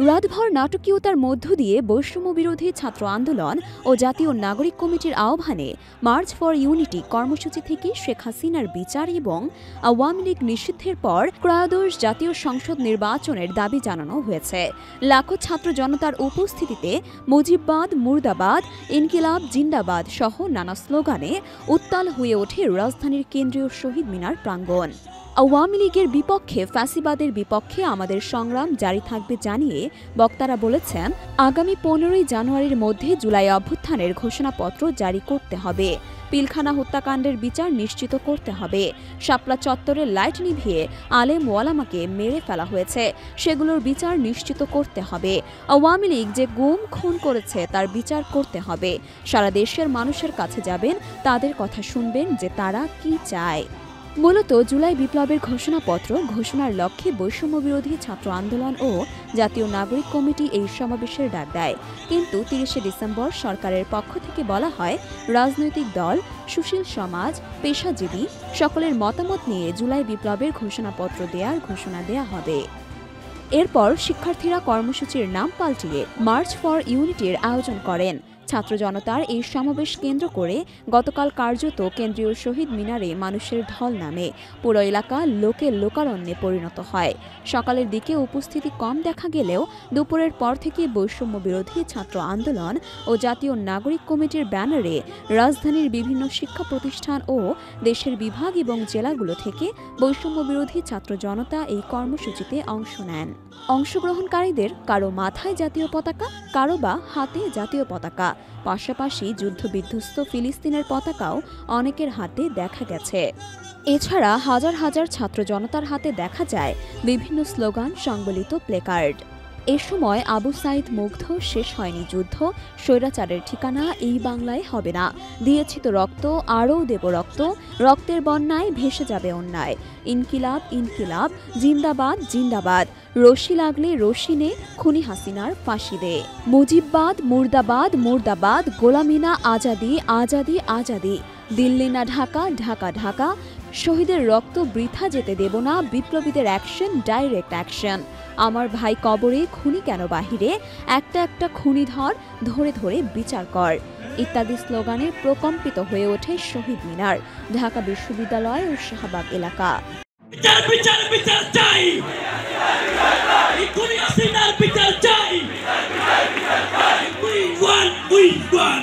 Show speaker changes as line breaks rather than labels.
রাতভর নাটকীয়তার মধ্য দিয়ে বৈষম্য বিরোধী ছাত্র আন্দোলন ও জাতীয় নাগরিক কমিটির আহ্বানে মার্চ ফর ইউনিটি কর্মসূচি থেকে শেখ হাসিনার বিচার এবং আওয়ামী লীগ নিষিদ্ধের পর ত্রয়োদশ জাতীয় সংসদ নির্বাচনের দাবি জানানো হয়েছে। লাখো ছাত্র জনতার উপস্থিতিতে মুজিববাদ মুর্দাবাদ, ইনকিলাব জিন্দাবাদ সহ নানা স্লোগানে উত্তাল হয়ে ওঠে রাজধানীর কেন্দ্রীয় শহীদ মিনার প্রাঙ্গণ। আওয়ামী লীগের বিপক্ষে ফ্যাসিবাদের বিপক্ষে আমাদের সংগ্রাম জারি থাকবে জানিয়ে বক্তারা বলেছেন, আগামী 15ই জানুয়ারির মধ্যে জুলাই অভ্যুত্থানের ঘোষণাপত্র জারি করতে হবে, পিলখানা হত্যাকাণ্ডের বিচার নিশ্চিত করতে হবে, শাপলা চত্বরের লাইট নিভিয়ে আলেম ওয়ালামাকে মেরে ফেলা হয়েছে, সেগুলোর বিচার নিশ্চিত করতে হবে, আওয়ামী লীগ যে গুম খুন করেছে তার বিচার করতে হবে। সারা দেশের মানুষের কাছে যাবেন, তাদের কথা শুনবেন যে তারা কি চায়। মূলত জুলাই বিপ্লবের ঘোষণাপত্র ঘোষণার লক্ষ্যে বৈষম্য বিরোধী ছাত্র আন্দোলন ও জাতীয় নাগরিক কমিটি এই সমাবেশের ডাক দেয়। কিন্তু ৩০শে ডিসেম্বর সরকারের পক্ষ থেকে বলা হয়, রাজনৈতিক দল, সুশীল সমাজ, পেশাজীবী সকলের মতামত নিয়ে জুলাই বিপ্লবের ঘোষণাপত্র দেওয়ার ঘোষণা দেয়া হবে। এরপর শিক্ষার্থীরা কর্মসূচির নাম পাল্টিয়ে মার্চ ফর ইউনিটির আয়োজন করেন। ছাত্র জনতার এই সমাবেশ কেন্দ্র করে গতকাল কার্যত কেন্দ্রীয় শহীদ মিনারে মানুষের ঢল নামে পুরো এলাকা লোকে লোকারণ্যে পরিণত হয়। সকালের দিকে উপস্থিতি কম দেখা গেলেও দুপুরের পর থেকে বৈষম্য বিরোধী ছাত্র আন্দোলন ও জাতীয় নাগরিক কমিটির ব্যানারে রাজধানীর বিভিন্ন শিক্ষা প্রতিষ্ঠান ও দেশের বিভাগ এবং জেলাগুলো থেকে বৈষম্য বিরোধী ছাত্র জনতা এই কর্মসূচিতে অংশ নেন। অংশগ্রহণকারীদের কারো মাথায় জাতীয় পতাকা, কারো বা হাতে জাতীয় পতাকা, পাশাপাশি যুদ্ধবিধ্বস্ত ফিলিস্তিনের পতাকাও অনেকের হাতে দেখা গেছে। এছাড়া হাজার হাজার ছাত্র জনতার হাতে দেখা যায় বিভিন্ন স্লোগান সংবলিত প্লেকার্ড। এ সময় আবু সাইদ মুগ্ধ, শেষ হয়নি যুদ্ধ, স্বৈরাচারের ঠিকানা এই বাংলায় হবে না, দিয়েছি তো রক্ত, আরও দেব রক্ত, রক্তের বন্যায় ভেসে যাবে অন্যায়, ইনকিলাব ইনকিলাব জিন্দাবাদ জিন্দাবাদ, রশি লাগলে রশি নে, খুনি হাসিনার ফাঁসি দে, মুজিববাদ মুর্দাবাদ মুর্দাবাদ, গোলামি না আজাদি আজাদি আজাদি, দিল্লি না ঢাকা ঢাকা ঢাকা, শহীদের রক্ত বৃথা যেতে দেব না, বিপ্লবীদের অ্যাকশন ডাইরেক্ট অ্যাকশন, আমার ভাই কবরে খুনি কেন বাহিরে, একটা একটা খুনি ধর, ধরে ধরে বিচার কর ইত্যাদি স্লোগানে প্রকম্পিত হয়ে ওঠে শহীদ মিনার, ঢাকা বিশ্ববিদ্যালয় ও শাহবাগ এলাকা।
বিচার বিচার বিচার চাই, খুনি হাসিনার বিচার চাই, we want